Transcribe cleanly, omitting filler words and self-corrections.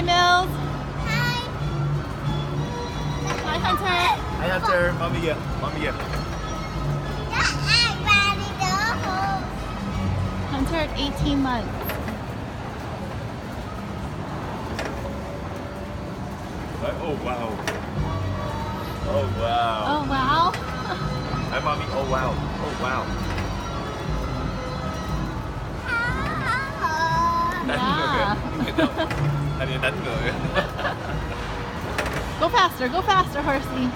Mills. Hi, Hunter. Hi Hunter, mommy here, mommy here. Hunter at 18 months. Oh wow. Oh wow. Oh, wow. Hi mommy, oh wow. Oh wow. Đánh Yeah. người. Anh ấy đánh người. Go faster, horsey.